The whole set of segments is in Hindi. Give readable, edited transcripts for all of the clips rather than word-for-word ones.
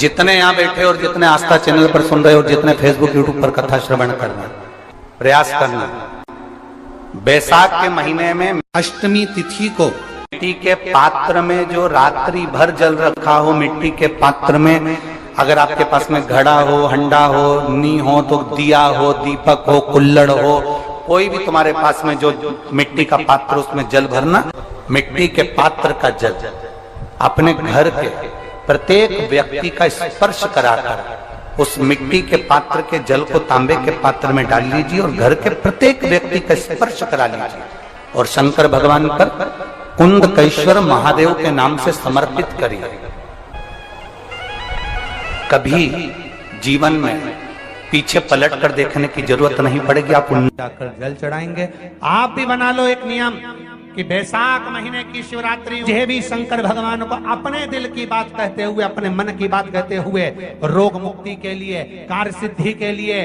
जितने यहाँ बैठे और जितने आस्था चैनल पर सुन रहे हो, जितने फेसबुक यूट्यूब पर कथा श्रवण करना, प्रयास करना, बैसाख के महीने में अष्टमी तिथि को मिट्टी के पात्र में जो रात्रि भर जल रखा हो, मिट्टी के पात्र में अगर आपके पास में घड़ा हो, हंडा हो, नी हो, तो दिया हो, दीपक हो, कुल्लड़ हो, कोई भी तुम्हारे पास में जो मिट्टी का पात्र, उसमें जल भरना। मिट्टी के पात्र का जल अपने घर के प्रत्येक व्यक्ति का स्पर्श कराकर उस मिट्टी के पात्र के जल को तांबे के पात्र में डाल लीजिए और घर के प्रत्येक व्यक्ति का स्पर्श करा लीजिए और शंकर भगवान पर कुंदकेश्वर महादेव के नाम से समर्पित करिए। कभी जीवन में पीछे पलट कर देखने की जरूरत नहीं पड़ेगी। आप जाकर जल चढ़ाएंगे। आप भी बना लो एक नियम कि बैसाख महीने की शिवरात्रि यह भी शंकर भगवान को अपने दिल की बात कहते हुए, अपने मन की बात कहते हुए, रोग मुक्ति के लिए, कार्य सिद्धि के लिए,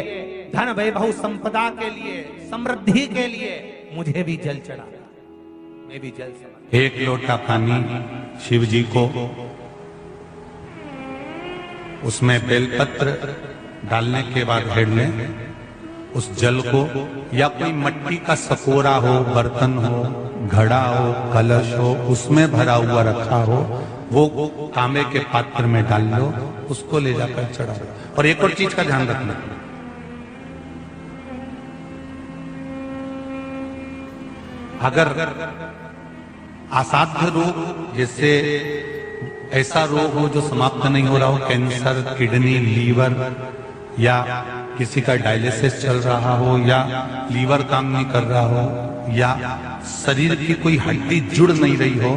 धन वैभव संपदा के लिए, समृद्धि के लिए मुझे भी जल चढ़ा, मैं भी जल चढ़ा। एक लोटा पानी शिव जी को, उसमें बेलपत्र डालने के बाद हेड में उस जल को, या कोई मट्टी का सकोरा हो, बर्तन हो, घड़ा हो, कलश हो, उसमें भरा हुआ रखा हो, वो तांबे के पात्र में डाल लो, उसको ले जाकर चढ़ाओ। और एक और चीज का ध्यान रखना, अगर असाध्य रोग, जैसे ऐसा रोग हो जो समाप्त नहीं हो रहा हो, कैंसर, किडनी, लीवर, या किसी का डायलिसिस चल रहा हो, या लीवर काम नहीं कर रहा हो, या शरीर की कोई हड्डी जुड़ नहीं रही हो,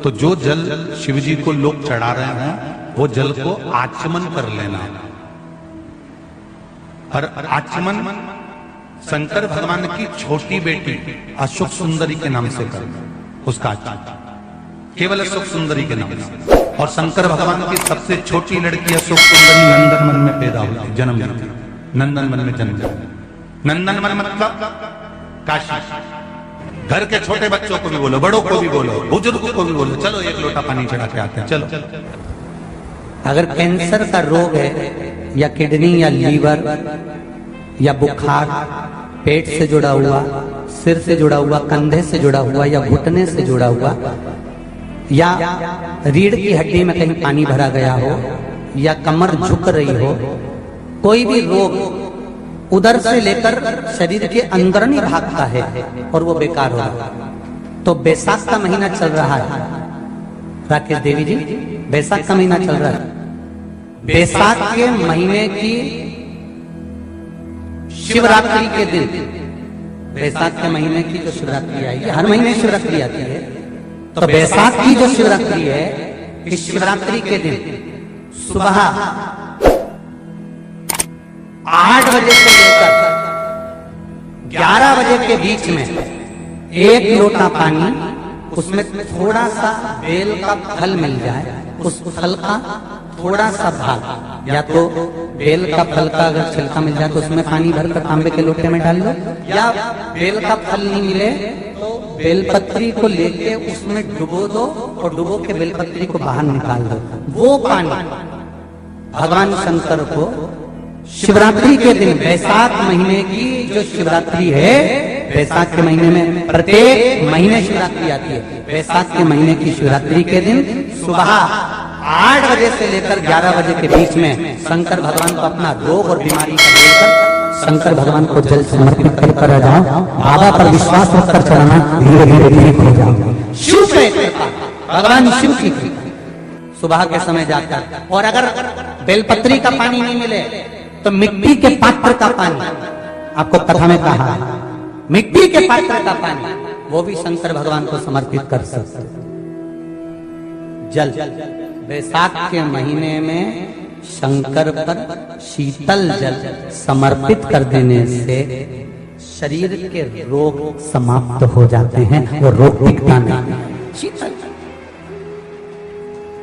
तो जो जल शिव जी को लोग चढ़ा रहे हैं वो जल को आचमन कर लेना। और आचमन शंकर भगवान की छोटी बेटी अशोक सुंदरी के नाम से करना, उसका आचमन केवल अशोक सुंदरी के नाम से। और शंकर भगवान की सबसे छोटी लड़की अशोक सुंदरी नंदनवन में पैदा हुई, जन्म ली, नंदनवन में जन्म लिया। नंदनवन मतलब काशी। घर के छोटे बच्चों को भी बोलो, बड़ों को भी बोलो, बुजुर्गों को भी बोलो, चलो एक लोटा पानी चढ़ा के आते हैं, चलो। अगर कैंसर का रोग है, या किडनी, या लीवर, या बुखार, पेट से जुड़ा हुआ, सिर से जुड़ा हुआ, कंधे से जुड़ा हुआ, या घुटने से जुड़ा हुआ, या रीढ़ की हड्डी में कहीं पानी भरा गया हो, या कमर झुक रही हो, कोई भी रोग उधर से लेकर शरीर के अंदर नहीं भागता है और वो बेकार हो रहा है, तो बैसाख का महीना चल रहा है। राकेश देवी जी, बैसाख का महीना चल रहा है। बैसाख के महीने की शिवरात्रि के दिन, बैसाख के महीने की जो शिवरात्रि आएगी, हर महीने शिवरात्रि आती है, तो बैसाख की जो शिवरात्रि है, इस शिवरात्रि के दिन सुबह 8 बजे से लेकर 11 बजे के बीच में एक लोटा पानी, उसमें थोड़ा सा बेल का फल मिल जाए, उस फल का थोड़ा सा भाग, या तो बेल का फल का अगर छिलका मिल जाए तो उसमें पानी भरकर तांबे के लोटे में डाल लो, या बेल का फल नहीं मिले तो बेलपत्री को लेके उसमें डुबो दो और डुबो के बेलपत्री को बाहर निकाल दो। वो पानी भगवान शंकर को शिवरात्रि के दिन, बैसाख महीने की जो शिवरात्रि है, बैसाख के महीने में प्रत्येक महीने शिवरात्रि आती है, बैसाख के महीने की शिवरात्रि के दिन सुबह 8 बजे से लेकर 11 बजे के बीच में शंकर भगवान को अपना रोग और बीमारी का लेकर शंकर भगवान को जल समर्पित कर आ जाओ। बाबा पर विश्वास रखकर चलाना, धीरे धीरे ठीक हो जाओ। शिव से भगवान शिव की सुबह के समय जाकर, और अगर बेलपत्री का पानी नहीं मिले तो मिट्टी के पात्र का पानी, आपको कथा में कहा है, मिट्टी के पात्र का पानी, वो भी शंकर भगवान को समर्पित कर सकते। जल बैसाख के महीने में शंकर पर शीतल जल समर्पित कर देने से शरीर के रोग समाप्त हो जाते हैं और रोग टिकता नहीं। शीतल,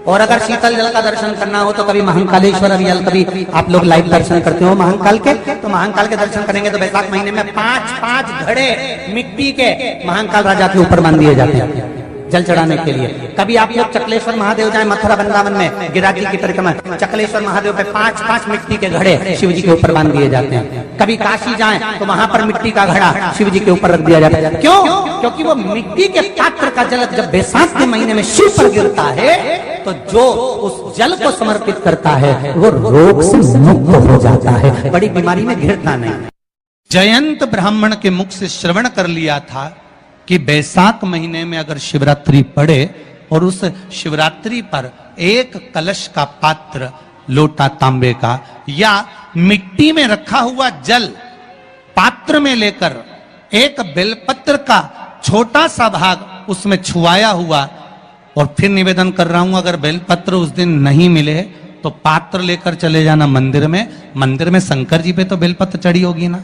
और अगर शीतल जल का दर्शन करना हो तो कभी महाकालेश्वर अभियान, कभी आप लोग लाइव दर्शन करते हो महाकाल के, तो महाकाल के दर्शन करेंगे तो बैसाख महीने में 5-5 घड़े मिट्टी के महाकाल राजा के ऊपर बांध दिए जाते हैं। जल चढ़ाने के लिए। कभी आप लोग चकलेश्वर महादेव जाए मथुरा वृंदावन में गिरिराज जी की परिक्रमा, चकलेश्वर महादेव पे 5-5 मिट्टी के घड़े शिव जी के ऊपर बांध दिए जाते हैं। कभी काशी जाए तो वहां पर मिट्टी का घड़ा शिव जी के ऊपर रख दिया जाता है। क्यों? क्योंकि वो मिट्टी के पात्र का जल जब बैसाख के महीने में शिव पर गिरता है तो जो उस जल को समर्पित करता है वो रोग से मुक्त हो जाता है, बड़ी बीमारी में घिरता नहीं। जयंत ब्राह्मण के मुख से श्रवण कर लिया था कि बैसाख महीने में अगर शिवरात्रि पड़े और उस शिवरात्रि पर एक कलश का पात्र, लोटा तांबे का या मिट्टी में रखा हुआ जल पात्र में लेकर एक बेलपत्र का छोटा सा भाग उसमें छुआया हुआ, और फिर निवेदन कर रहा हूं अगर बेलपत्र उस दिन नहीं मिले तो पात्र लेकर चले जाना मंदिर में। मंदिर में शंकर जी पे तो बेलपत्र चढ़ी होगी ना,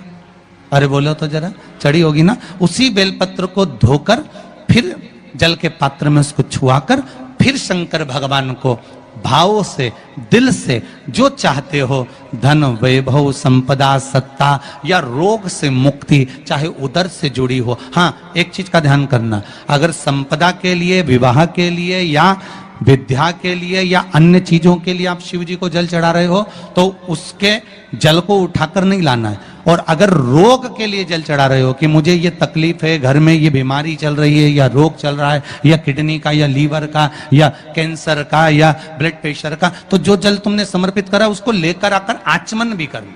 अरे बोलो तो जरा, चढ़ी होगी ना। उसी बेलपत्र को धोकर फिर जल के पात्र में उसको छुआकर फिर शंकर भगवान को भावों से, दिल से जो चाहते हो, धन, वैभव, संपदा, सत्ता या रोग से मुक्ति, चाहे उदर से जुड़ी हो। हाँ, एक चीज का ध्यान करना, अगर संपदा के लिए, विवाह के लिए या विद्या के लिए या अन्य चीजों के लिए आप शिव जी को जल चढ़ा रहे हो तो उसके जल को उठाकर नहीं लाना है। और अगर रोग के लिए जल चढ़ा रहे हो कि मुझे ये तकलीफ है, घर में ये बीमारी चल रही है या रोग चल रहा है या किडनी का या लीवर का या कैंसर का या ब्लड प्रेशर का, तो जो जल तुमने समर्पित करा उसको लेकर आकर आचमन भी करना।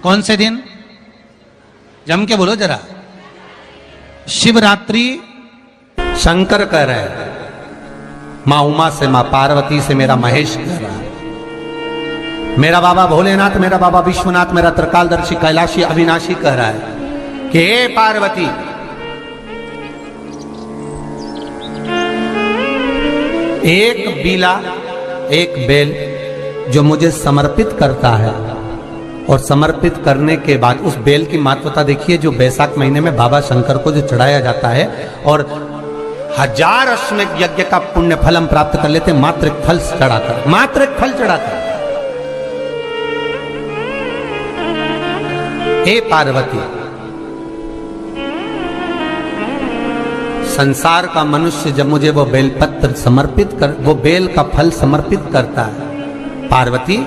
कौन से दिन? जम के बोलो जरा। शिवरात्रि। शंकर कह रहे हैं, माँ उमा से, माँ पार्वती से मेरा महेश कह रहा है, मेरा बाबा भोलेनाथ, मेरा बाबा विश्वनाथ, मेरा त्रिकालदर्शी कैलाशी अविनाशी कह रहा है कि हे पार्वती, एक बीला, एक बेल जो मुझे समर्पित करता है और समर्पित करने के बाद उस बेल की महत्वता देखिए, जो बैसाख महीने में बाबा शंकर को जो चढ़ाया जाता है और 1000 अश्वमेध यज्ञ का पुण्य फल हम प्राप्त कर लेते, मात्र एक फल चढ़ाकर, मात्र एक फल चढ़ाकर। हे पार्वती, संसार का मनुष्य जब मुझे वो बेलपत्र समर्पित कर, वो बेल का फल समर्पित करता है, पार्वती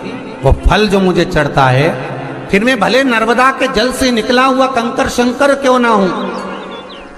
वो फल जो मुझे चढ़ता है, फिर मैं भले नर्मदा के जल से निकला हुआ कंकर शंकर क्यों ना हूं,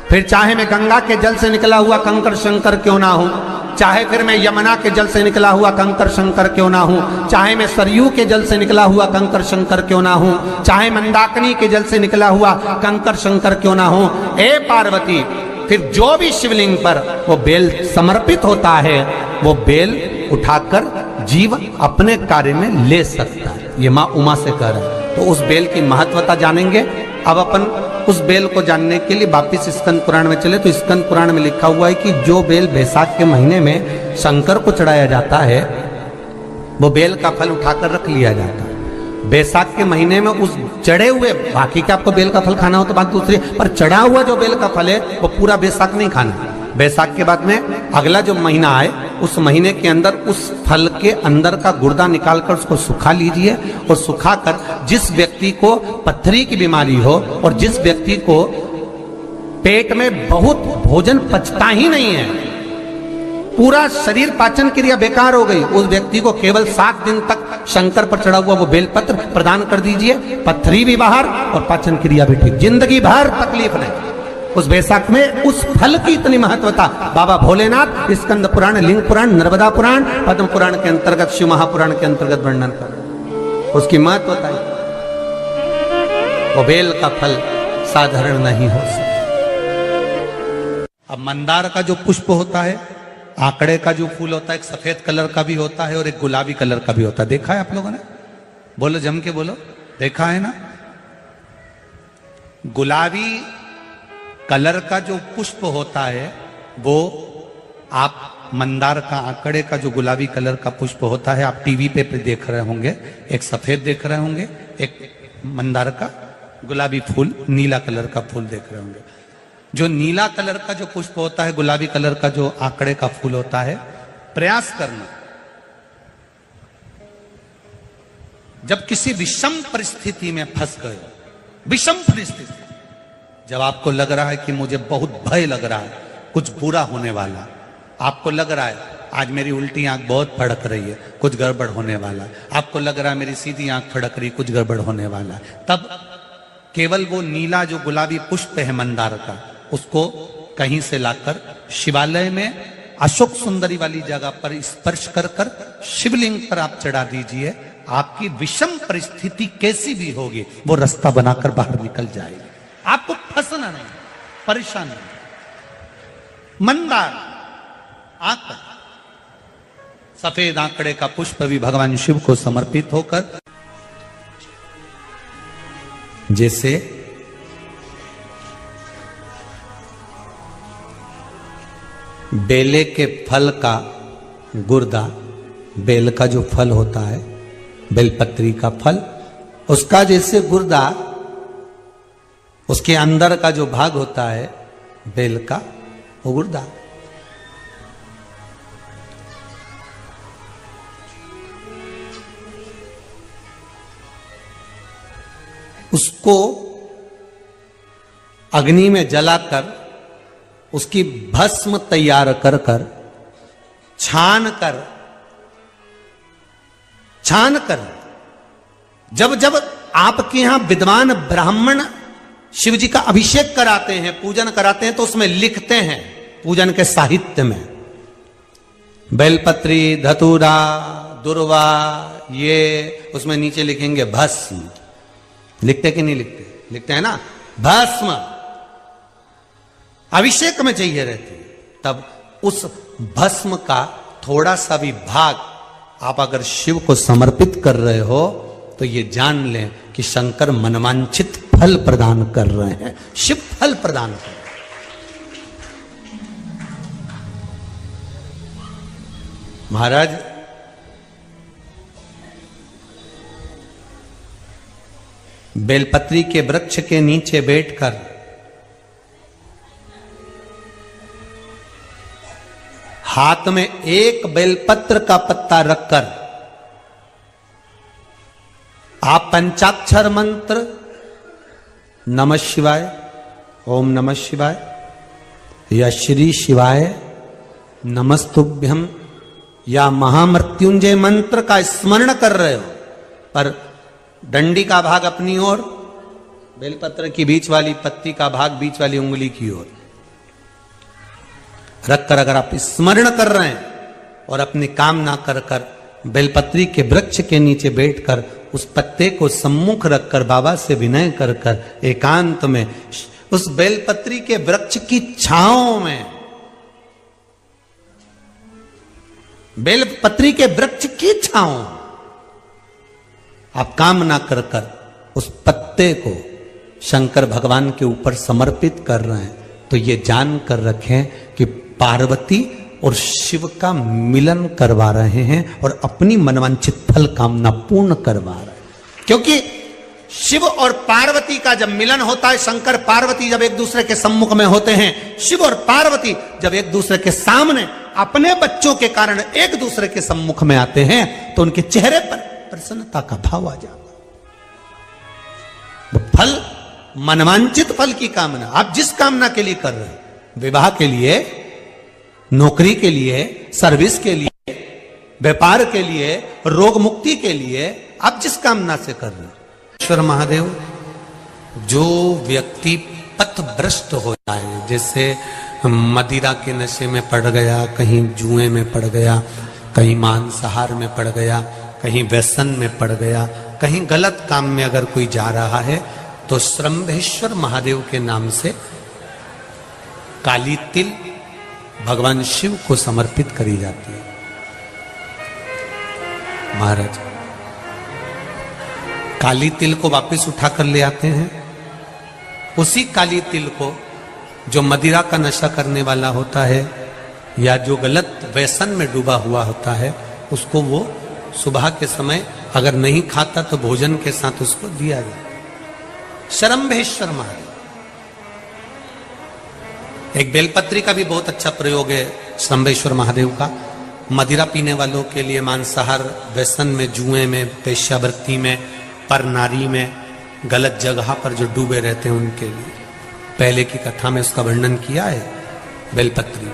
फिर चाहे मैं गंगा के जल से निकला हुआ कंकर शंकर क्यों ना हूं, चाहे फिर मैं यमुना के जल से निकला हुआ कंकर शंकर क्यों ना हूं, चाहे मैं सरयू के जल से निकला हुआ कंकर शंकर क्यों ना हूं, चाहे मंदाकिनी के जल से निकला हुआ कंकर शंकर क्यों ना हूं, ए पार्वती, फिर जो भी शिवलिंग पर वो बेल समर्पित होता है वो बेल उठाकर जीव अपने कार्य में ले सकता है। ये माँ उमा से कह रहा है। तो उस बेल की महत्वता जानेंगे। अब अपन उस बेल को जानने के लिए वापिस स्कंद पुराण में चले तो स्कंद पुराण में लिखा हुआ है कि जो बेल बैसाख के महीने में शंकर को चढ़ाया जाता है वो बेल का फल उठाकर रख लिया जाता है। बैसाख के महीने में उस चढ़े हुए, बाकी का आपको बेल का फल खाना हो तो बात दूसरी, पर चढ़ा हुआ जो बेल का फल है वो पूरा बैसाख नहीं खाना। बैसाख के बाद में अगला जो महीना आए उस महीने के अंदर उस फल के अंदर का गुर्दा निकालकर उसको सुखा लीजिए और सुखाकर जिस व्यक्ति को पथरी की बीमारी हो और जिस व्यक्ति को पेट में बहुत भोजन पचता ही नहीं है, पूरा शरीर पाचन क्रिया बेकार हो गई, उस व्यक्ति को केवल 7 दिन तक शंकर पर चढ़ा हुआ वो बेलपत्र प्रदान कर दीजिए। पथरी भी बाहर और पाचन क्रिया भी ठीक, जिंदगी भर तकलीफ नहीं। उस बैसाख में उस फल की इतनी महत्वता बाबा भोलेनाथ स्कंद पुराण, लिंग पुराण, नर्मदा पुराण, पद्म पुराण के अंतर्गत, शिव महापुराण के अंतर्गत वर्णन कर, उसकी महत्वता है। वो बेल का फल साधारण नहीं हो सकता। अब मंदार का जो पुष्प होता है, आंकड़े का जो फूल होता है, एक सफेद कलर का भी होता है और एक गुलाबी कलर का भी होता है। देखा है आप लोगों ने? बोलो, जम के बोलो, देखा है ना? गुलाबी कलर का जो पुष्प होता है वो आप मंदार का, आंकड़े का जो गुलाबी कलर का पुष्प होता है आप टीवी पे देख रहे होंगे, एक सफेद देख रहे होंगे, एक मंदार का गुलाबी फूल, नीला कलर का फूल देख रहे होंगे। जो नीला कलर का जो पुष्प होता है, गुलाबी कलर का जो आंकड़े का फूल होता है, प्रयास करना जब किसी विषम परिस्थिति में फंस गए, विषम परिस्थिति, जब आपको लग रहा है कि मुझे बहुत भय लग रहा है, कुछ बुरा होने वाला, आपको लग रहा है आज मेरी उल्टी आंख बहुत फड़क रही है, कुछ गड़बड़ होने वाला, आपको लग रहा है मेरी सीधी आंख फड़क रही, कुछ गड़बड़ होने वाला, तब केवल वो नीला जो गुलाबी पुष्प है मंदार का, उसको कहीं से लाकर शिवालय में अशोक सुंदरी वाली जगह पर स्पर्श कर कर शिवलिंग पर आप चढ़ा दीजिए। आपकी विषम परिस्थिति कैसी भी होगी वो रास्ता बनाकर बाहर निकल जाएगी, आपको फंसना नहीं, परेशान नहीं। मंदार आंकड़ा, सफेद आंकड़े का पुष्प भी भगवान शिव को समर्पित होकर, जैसे बेले के फल का गुर्दा, बेल का जो फल होता है, बेलपत्री का फल, उसका जैसे गुर्दा, उसके अंदर का जो भाग होता है बेल का, वो गुर्दा, उसको अग्नि में जलाकर उसकी भस्म तैयार कर कर छान कर जब जब आपके यहां विद्वान ब्राह्मण शिव जी का अभिषेक कराते हैं, पूजन कराते हैं, तो उसमें लिखते हैं पूजन के साहित्य में बेलपत्री, धतूरा, दुर्वा, ये उसमें नीचे लिखेंगे भस्म। लिखते कि नहीं लिखते? लिखते हैं ना, भस्म अभिषेक में चाहिए रहती है। तब उस भस्म का थोड़ा सा भी भाग आप अगर शिव को समर्पित कर रहे हो तो ये जान लें कि शंकर मनवांछित फल प्रदान कर रहे हैं, शिव फल प्रदान कर रहे हैं। महाराज बेलपत्री के वृक्ष के नीचे बैठकर हाथ में एक बेलपत्र का पत्ता रखकर आप पंचाक्षर मंत्र नमः शिवाय, ओम नमः शिवाय या श्री शिवाय नमस्तुभ्यम या महामृत्युंजय मंत्र का स्मरण कर रहे हो, पर डंडी का भाग अपनी ओर, बेलपत्र की बीच वाली पत्ती का भाग बीच वाली उंगली की ओर रखकर अगर आप स्मरण कर रहे हैं और अपनी कामना कर कर बेलपत्री के वृक्ष के नीचे बैठकर उस पत्ते को सम्मुख रखकर बाबा से विनय कर कर एकांत में उस बेलपत्री के वृक्ष की छांव में, बेलपत्री के वृक्ष की छांव आप कामना कर कर उस पत्ते को शंकर भगवान के ऊपर समर्पित कर रहे हैं, तो ये जान कर रखें कि पार्वती और शिव का मिलन करवा रहे हैं और अपनी मनवांछित फल कामना पूर्ण करवा रहे हैं। क्योंकि शिव और पार्वती का जब मिलन होता है, शंकर पार्वती जब एक दूसरे के सम्मुख में होते हैं, शिव और पार्वती जब एक दूसरे के सामने अपने बच्चों के कारण एक दूसरे के सम्मुख में आते हैं, तो उनके चेहरे पर प्रसन्नता का भाव आ जाता। फल, मनवांचित फल की कामना आप जिस कामना के लिए कर रहे हैं, विवाह के लिए, नौकरी के लिए, सर्विस के लिए, व्यापार के लिए, रोग मुक्ति के लिए, आप जिस कामना से कर रहे हैं, ईश्वर महादेव जो व्यक्ति पथभ्रष्ट हो जाए, जैसे मदिरा के नशे में पड़ गया, कहीं जुए में पड़ गया, कहीं मांसाहार में पड़ गया, कहीं व्यसन में पड़ गया, कहीं गलत काम में अगर कोई जा रहा है, तो श्रंभेश्वर महादेव के नाम से काली तिल भगवान शिव को समर्पित करी जाती है। महाराज काली तिल को वापस उठाकर ले आते हैं, उसी काली तिल को जो मदिरा का नशा करने वाला होता है या जो गलत व्यसन में डूबा हुआ होता है, उसको वो सुबह के समय अगर नहीं खाता तो भोजन के साथ उसको दिया जाता है। श्रंभेश्वर महादेव, एक बेलपत्री का भी बहुत अच्छा प्रयोग है श्रंभेश्वर महादेव का, मदिरा पीने वालों के लिए, मांसाहार, व्यसन में, जुए में, वेश्यावृत्ति में, पर नारी में, गलत जगह पर जो डूबे रहते हैं उनके लिए। पहले की कथा में उसका वर्णन किया है। बेलपत्री,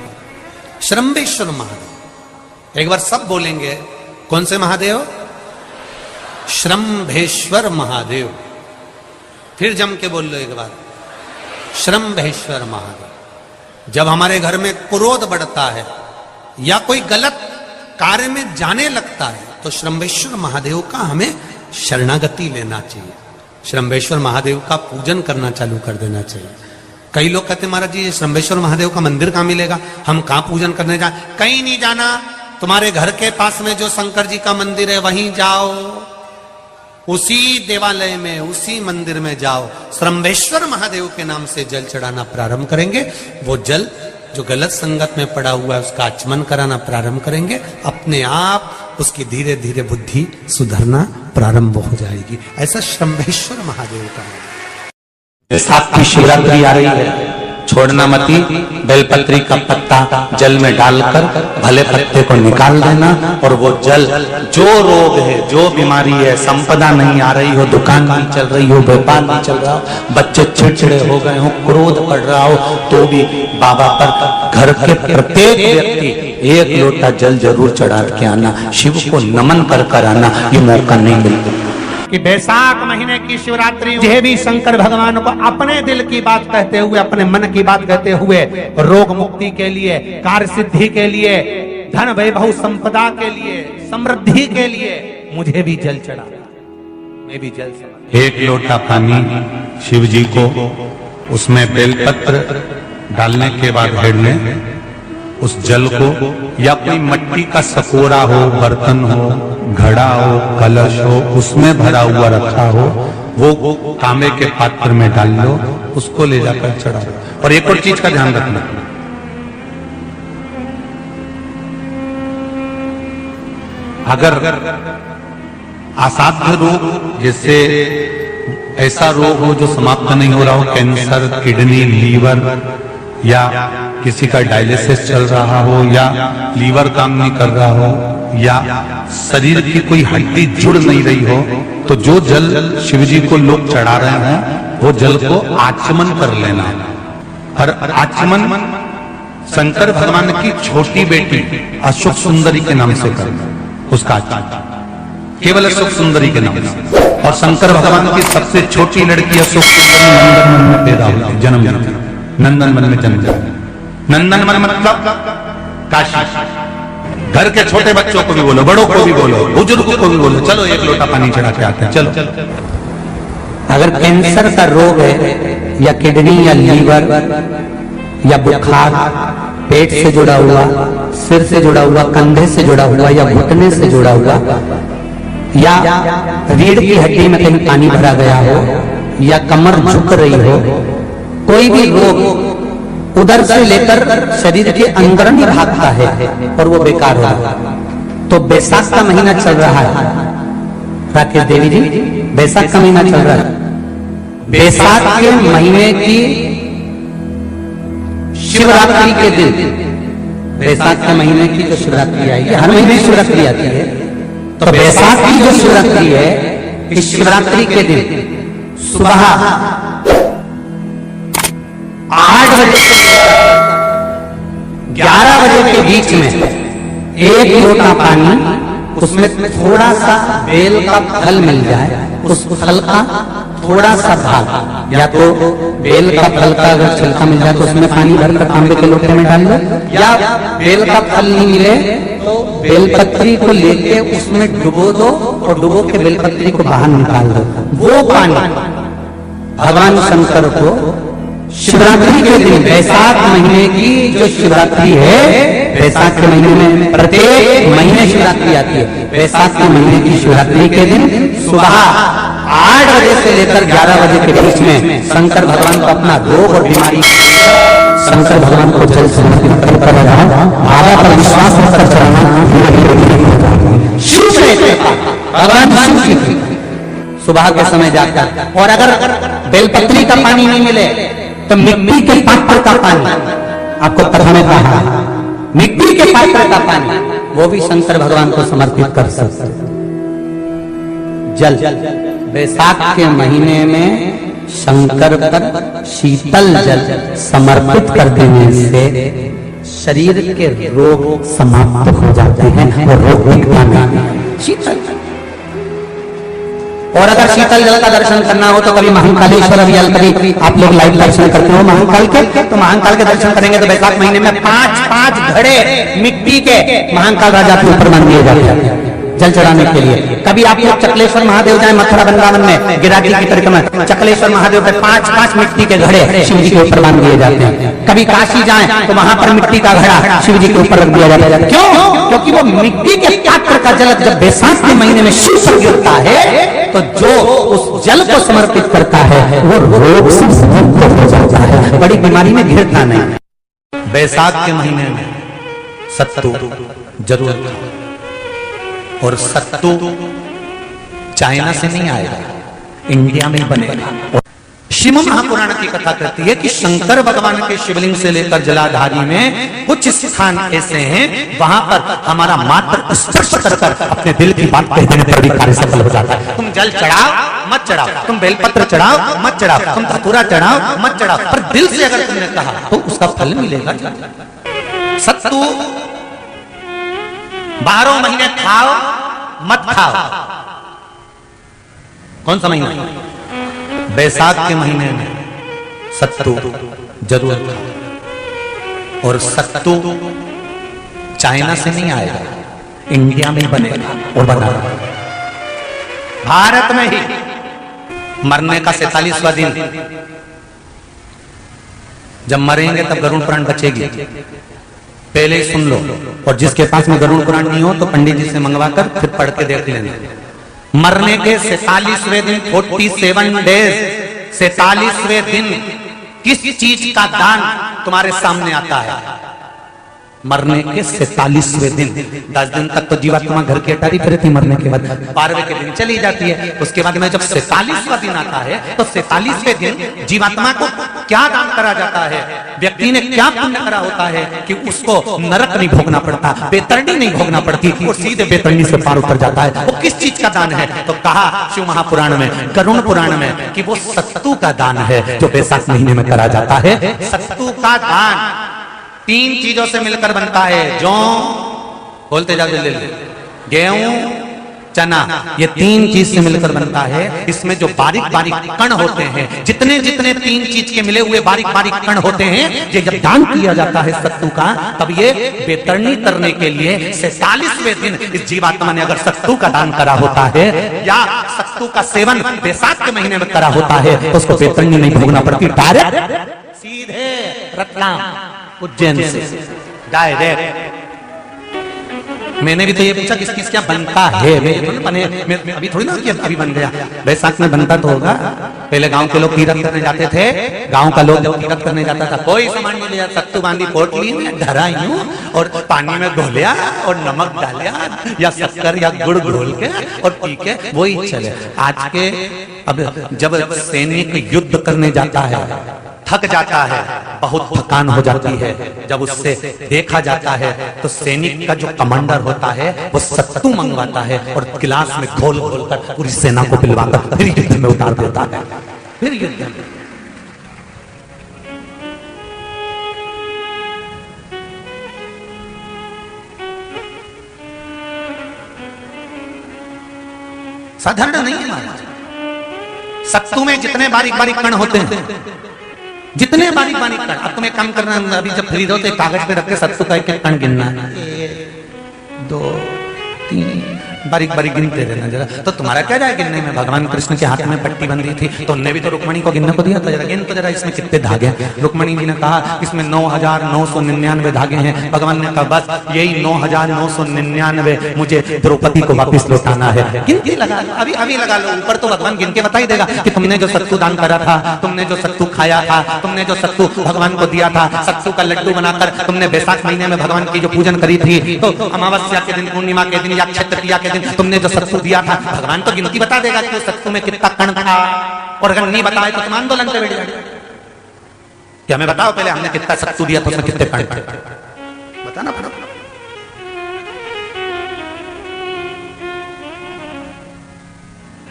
श्रम्भेश्वर महादेव। एक बार सब बोलेंगे, कौन से महादेव? श्रम्भेश्वर महादेव। फिर जम के बोल लो एक बार, श्रम्भेश्वर महादेव। जब हमारे घर में क्रोध बढ़ता है या कोई गलत कार्य में जाने लगता है तो श्रम्भेश्वर महादेव का हमें शरणागति लेना चाहिए, श्रम्भेश्वर महादेव का पूजन करना चालू कर देना चाहिए। कई लोग कहते महाराज जी श्रम्भेश्वर महादेव का मंदिर कहाँ मिलेगा, हम कहाँ पूजन करने जाए? कहीं नहीं जाना, तुम्हारे घर के पास में जो शंकर जी का मंदिर है वहीं जाओ, उसी देवालय में, उसी मंदिर में जाओ, श्रम्भेश्वर महादेव के नाम से जल चढ़ाना प्रारंभ करेंगे। वो जल जो गलत संगत में पड़ा हुआ है उसका आचमन कराना प्रारंभ करेंगे, अपने आप उसकी धीरे धीरे बुद्धि सुधरना प्रारंभ हो जाएगी। ऐसा श्रम्भेश्वर महादेव का है। साथ की शिवरात्रि आ रही है, छोड़ना मती, बेलपत्री का पत्ता जल में डालकर भले पत्ते को निकाल देना, और वो जल जो रोग है, जो बीमारी है, संपदा नहीं आ रही हो, दुकान नहीं चल रही हो, व्यापार नहीं चल रहा हो, बच्चे चिड़चिड़े हो गए हो, क्रोध पड़ रहा हो, तो भी बाबा पर घर के प्रत्येक व्यक्ति एक लोटा जल जरूर चढ़ा के आना, शिव को नमन कर कर आना, ये मौका नहीं मिलता। कि बैसाख महीने की शिवरात्रि यह भी शंकर भगवान को अपने दिल की बात कहते हुए, अपने मन की बात कहते हुए, रोग मुक्ति के लिए, कार्य सिद्धि के लिए, धन वैभव संपदा के लिए, समृद्धि के लिए मुझे भी जल चढ़ा, मैं भी जल चढ़ा। एक लोटा पानी शिव जी को, उसमें बेलपत्र डालने के बाद हेड लें, उस जल को या कोई मिट्टी का सकोरा हो, बर्तन हो, घड़ा हो, कलश हो, उसमें भरा हुआ रखा हो, वो तांबे के पात्र में डाल लो, उसको ले जाकर चढ़ाओ। और एक और चीज का ध्यान रखना, अगर असाध्य रोग, जैसे ऐसा रोग हो जो समाप्त नहीं हो रहा हो, कैंसर, किडनी, लीवर, या किसी का डायलिसिस चल रहा हो, या लीवर काम नहीं कर रहा हो, या शरीर की कोई हड्डी जुड़ नहीं रही हो, तो जो जल शिव जी को लोग चढ़ा रहे हैं वो जल को आचमन कर लेना। और आचमन शंकर भगवान की छोटी बेटी अशोक सुंदरी के नाम से करना, उसका आचमन केवल अशोक सुंदरी के नाम से। और शंकर भगवान की सबसे छोटी लड़की अशोक सुंदरी नंदन में पैदा हुई, जन्म नंदन वन में जन्म। नंदन वन मतलब काशी। घर के छोटे बच्चों को भी बोलो, बड़ों को भी बोलो, बुजुर्गों को भी बोलो, चलो एक लोटा पानी चढ़ा के आते हैं, चलो। अगर कैंसर का रोग है, या किडनी, या लीवर, या बुखार, पेट से जुड़ा हुआ, सिर से जुड़ा हुआ, कंधे से जुड़ा हुआ, या घुटने से जुड़ा हुआ, या रीढ़ की हड्डी में कहीं पानी भरा गया हो, या कमर झुक रही हो, कोई भी रोग उधर से लेकर शरीर के अंदर ही भागता है और वो बेकार होगा। तो बैसाख का महीना चल रहा है राकेश देवी जी, बैसाख का महीना चल रहा है। बैसाख के महीने की शिवरात्रि के दिन, बैसाख के महीने की जो शिवरात्रि आएगी, हर महीने शिवरात्रि आती है, तो बैसाख की जो शिवरात्रि है, इस शिवरात्रि के दिन सुबह 8 बजे से 11 बजे के बीच में एक लोटा पानी, उसमें थोड़ा सा बेल का फल मिल जाए, उस फल का थोड़ा सा भाग, या तो बेल का फल का अगर छिलका मिल जाए तो उसमें पानी भरकर तांबे के लोटे में डाल लो, या बेल का फल नहीं मिले तो बेलपत्री को लेके उसमें डुबो दो और डुबो के बेलपत्री को बाहर निकाल दो। वो पानी भगवान शंकर को शिवरात्रि के दिन, बैसाख महीने की जो शिवरात्रि है, बैसाख के महीने में प्रत्येक महीने शिवरात्रि आती है, बैसाख के महीने की शिवरात्रि के दिन सुबह 8 बजे से लेकर 11 बजे के बीच में शंकर भगवान को अपना रोग और बीमारी, शंकर भगवान को जल समर्पित कर बाबा पर विश्वास रखकर चढ़ाना। शिव से भगवान शिव की सुबह के समय जाकर, और अगर बेलपत्री का पानी नहीं मिले तो मिट्टी के पात्र का पानी, आपको कथा में कहा, मिट्टी के पात्र का पानी वो भी शंकर भगवान को समर्पित कर सकते। जल बैसाख के महीने में शंकर पर शीतल जल समर्पित कर देने से शरीर के रोग समाप्त हो जाते हैं और रोग दिखता नहीं। शीतल, और अगर शीतल जल का दर्शन करना हो तो कभी महाकालेश्वर अभियान कभी आप लोग लाइव दर्शन करते हो महाकाल के, तो महाकाल के दर्शन करेंगे तो वैशाख महीने में 5-5 घड़े मिट्टी के महाकाल राजा के ऊपर मान दिए जाते हैं जल चढ़ाने के लिए। कभी आप लोग चकलेश्वर महादेव जाए मथुरा वृंदावन में गिराकी की परिक्रमा, चकलेश्वर महादेव पे 5-5 मिट्टी के घड़े शिव जी के ऊपर बांध दिए जाते हैं। कभी काशी जाए तो वहां पर मिट्टी का घड़ा शिव जी के ऊपर रख दिया जाता है। क्यों? क्योंकि वो मिट्टी के पात्र का जल जब बैसाख के महीने में शिव पर गिरता है तो जो उस जल को समर्पित करता है वो रोग से मुक्त हो जाता है, बड़ी बीमारी में घिरता नहीं। बैसाख के महीने में सत्तू जरूर खाओ, और सत्तू चाइना से नहीं आएगा, इंडिया में बनेगा। श्रीमद् महापुराण की कथा कहती है कि शंकर भगवान के शिवलिंग से लेकर जलाधारी में कुछ स्थान ऐसे हैं वहां पर हमारा मात्र स्पर्श कर अपने दिल की बात कह देने पर भी कार्य सफल हो जाता है। तुम जल चढ़ाओ मत चढ़ाओ, तुम बेलपत्र चढ़ाओ मत चढ़ाओ, तुम धतूरा चढ़ाओ मत चढ़ाओ, पर दिल से अगर तुमने कहा तो उसका फल मिलेगा। सत्तू 12 महीने खाओ मत खाओ। कौन सा महीना? बैसाख के महीने में सत्तू जरूर खाओ, और सत्तू चाइना से नहीं आएगा, इंडिया में बनेगा और बना भारत में ही। मरने का 47वां दिन, जब मरेंगे तब गरुड़ पुराण बचेगी, पहले ही सुन लो। और जिसके पास में गरुड़ पुराण नहीं हो तो पंडित जी से मंगवा कर फिर पढ़ के देख लेना। मरने के 47वें दिन 47 डेज 47वें दिन किस चीज का दान तुम्हारे सामने आता है? मरने के 47वें दिन। 10 दिन तक तो जीवात्मा घर की अटारी फिर थी, मरने के बाद 12वें के दिन चली जाती है। उसके बाद में जब 47वां दिन आता है तो 47वें दिन जीवात्मा को क्या दान करा जाता है? व्यक्ति ने क्या पुण्य करा होता है कि उसको नरक नहीं भोगना पड़ता, बेतरणी नहीं भोगना पड़ती, वो सीधे बेतरणी से पार उतर जाता है। वो किस चीज का दान है? तो कहा शिव महापुराण में, गरुड़ पुराण में, कि वो सत्तू का दान है जो बैसाख महीने में करा जाता है। सत्तू का दान 3 चीजों से मिलकर बनता है। जौ, बोलते जाओ जल्दी, गेहूं, चना, ये 3 चीज से मिलकर बनता है। इसमें जो बारीक बारीक कण होते हैं, जितने जितने 3 चीज के मिले हुए बारीक बारीक कण होते हैं, ये जब दान किया जाता है सत्तू का, तब ये बेतरणी करने के लिए 47वें दिन इस जीवात्मा ने अगर सत्तू का दान करा होता है या सत्तू का सेवन बैसाख के महीने में करा होता है तो उसको बेतरणी नहीं भोगना पड़ती, डायरेक्ट सीधे रत्नाम उज्जैन से डायरेक्ट। मैंने भी तो ये पूछा किस किस क्या बनता है, मैं अभी थोड़ी ना कि अभी बन गया। बैसाख में बनता तो होगा। पहले गांव के लोग तीरथ करने जाते थे, गांव का लोग जब तीरथ करने जाता था कोई सामान नहीं लिया, सत्तू बांधी पोटली में धरा यूं और पानी में घोलिया और नमक डालिया या शक्कर या गुड़ घोल के और पी के वही चले। आज के अब जब सैनिक युद्ध करने जाता है, थक जाता है, बहुत थकान हो जाती है, जब उससे देखा जाता है तो सैनिक का जो कमांडर होता है वो सत्तू मंगवाता है और गिलास में घोल घोल कर पूरी सेना को पिलवाकर फिर युद्ध में उतार देता है। फिर युद्ध में साधारण नहीं है महाराज। सत्तू में जितने बारीक बारीक कण होते हैं, जितने बारीक बारीक कण, अब तुम्हें कम करना, अभी जब खरीदो तो कागज पे रख के सत्तू का एक कण गिनना, 1 2 3 बारीक बारीक गिनते रहना जरा। तो तुम्हारा क्या जाए गिनने में? भगवान कृष्ण के हाथ में पट्टी बंधी थी तो उनने भी तो रुक्मणी को गिनने को दिया था, जरा गिन तो जरा इसमें कितने धागे हैं। रुक्मणी जी ने कहा इसमें 9,999 धागे हैं। भगवान ने कहा बस यही 9,999 मुझे द्रौपदी को वापिस लौटाना है। गिनती लगा लो, अभी अभी लगा लो, ऊपर तो भगवान गिन के बता ही देगा कि तुमने जो सत्तू दान करा था, तुमने जो सत्तू खाया था, तुमने जो सत्तू भगवान को दिया था, सत्तू का लड्डू बनाकर तुमने बैसाख महीने में भगवान की जो पूजन करी थी, तो अमावस्या के दिन, पूर्णिमा के दिन या अक्षय तृतीया के दिन तुमने जो सत्तू दिया था, भगवान तो गिनती बता देगा कि सत्तू में कितना कण था। और अगर नहीं बताए तो तुम आंदोलन पे बैठ जाओगे कि हमें बताओ पहले हमने कितना सत्तू दिया था, उसमें कितने कण थे, बताना पड़ा।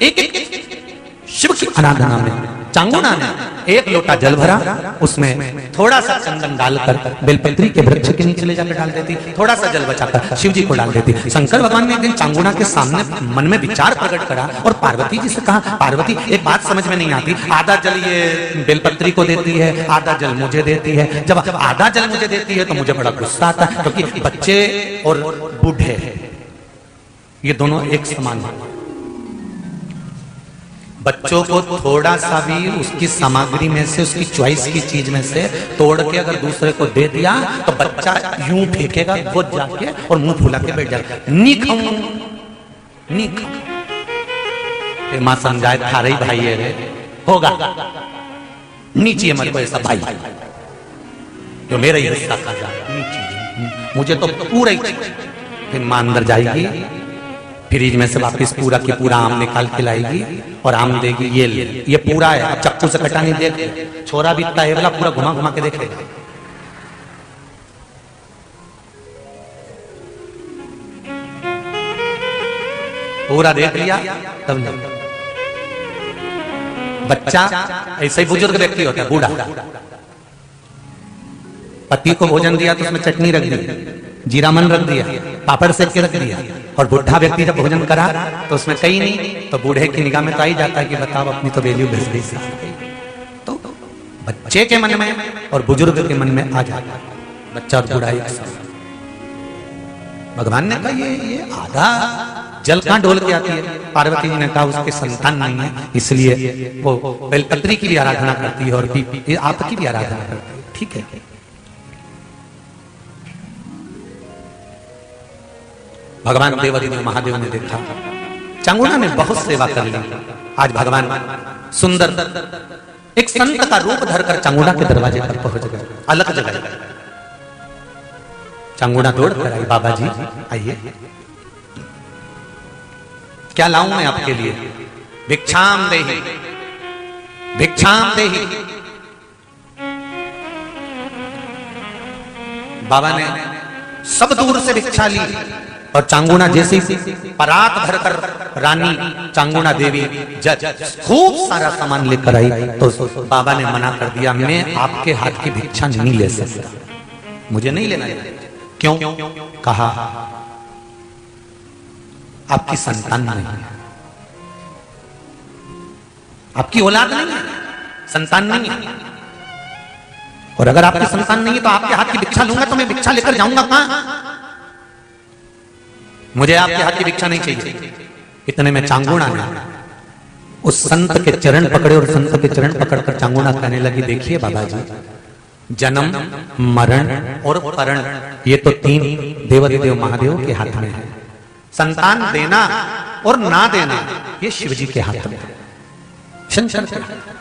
एक एक शिव की आराधना में चांगुना ने एक लोटा जल भरा, उसमें थोड़ा सा चंदन डालकर बेलपत्री के वृक्ष के नीचे ले जाकर डाल देती, थोड़ा सा जल बचाकर शिव जी को डाल देती। शंकर भगवान ने एक दिन चांगुना के सामने मन में विचार प्रकट करा और पार्वती जी से कहा, पार्वती एक बात समझ में नहीं आती, आधा जल ये बेलपत्री को देती है, आधा जल मुझे देती है। जब आधा जल मुझे देती है तो मुझे बड़ा गुस्सा आता है, क्योंकि बच्चे और बूढ़े ये दोनों एक समान हैं। बच्चों को थोड़ा सा भी उसकी सामग्री में से, उसकी चॉइस की चीज में से तोड़ के अगर दूसरे को दे दिया तो बच्चा यूं फेंकेगा खुद जाके और मुंह फुला के बैठ जाएगा, नहीं खाऊं नहीं खाऊं। मां समझाए थारे ही भाई है रे, होगा नीचे मेरे को ऐसा भाई जो मेरा ही हिस्सा खा जा, मुझे तो पूरा ही। फिर मां अंदर जाएगी, फ्रिज में से वापिस पूरा की पूरा आम निकाल के लाएगी और आम देगी, ये पूरा है, अब चक्कू से कटा नहीं, देख छोरा भी इतना है वाला, पूरा घुमा घुमा के देखेगा। पूरा देख लिया तब नहीं। बच्चा ऐसे ही बुजुर्ग व्यक्ति होता है, बूढ़ा, पति को भोजन दिया तो उसमें चटनी रख दी, जीरा मन रख दिया, पापड़ सेक के रख दिया, और बुढ़ा व्यक्ति जब भोजन करा तो उसमें कहीं नहीं, तो बूढ़े की निगाह में तो आ ही जाता है कि बताओ अपनी तो वैल्यू भेज गई। तो बच्चे के मन में और बुजुर्ग के मन में आ जाता है, बच्चा और बूढ़ा एक साथ। भगवान ने कहा ये आधा जल कहां डोल के आती है? पार्वती जी ने कहा उसके संतान नहीं है, इसलिए वो बेलपत्री की भी आराधना करती है और आपकी भी आराधना करती है। ठीक है, भगवान देवादिदेव महादेव ने देखा चांगुना ने बहुत सेवा कर ली। आज भगवान सुंदर एक संत का रूप धरकर चांगुना के दरवाजे पर पहुंच गए, अलग जगह। चांगुना दौड़ कर आई, बाबा जी आइए, क्या लाऊं मैं आपके लिए? भिक्षाम देहि, भिक्षाम देहि। बाबा ने सब दूर से भिक्षा ली और चांगुना जैसे परात भरकर रानी चांगुना देवी खूब सारा सामान लेकर आई, तो बाबा ने मना कर दिया, मैं आपके हाथ की भिक्षा नहीं ले सकता, मुझे नहीं लेना। क्यों? कहा आपकी संतान नहीं है, आपकी औलाद नहीं है, संतान नहीं है, और अगर आपकी संतान नहीं है तो आपके हाथ की भिक्षा लूंगा तो मैं भिक्षा लेकर जाऊंगा कहां? मुझे आपके हाथ की भिक्षा नहीं चाहिए। इतने में चांगुना ने उस संत के चरण पकड़े और संत के चरण पकड़कर चांगुना कहने लगी, देखिए बाबा जी, जन्म मरण और परण ये तो तीन देवादिदेव महादेव के हाथ में है, संतान देना और ना देना ये शिव जी के हाथ में, शंकर के हाथ में।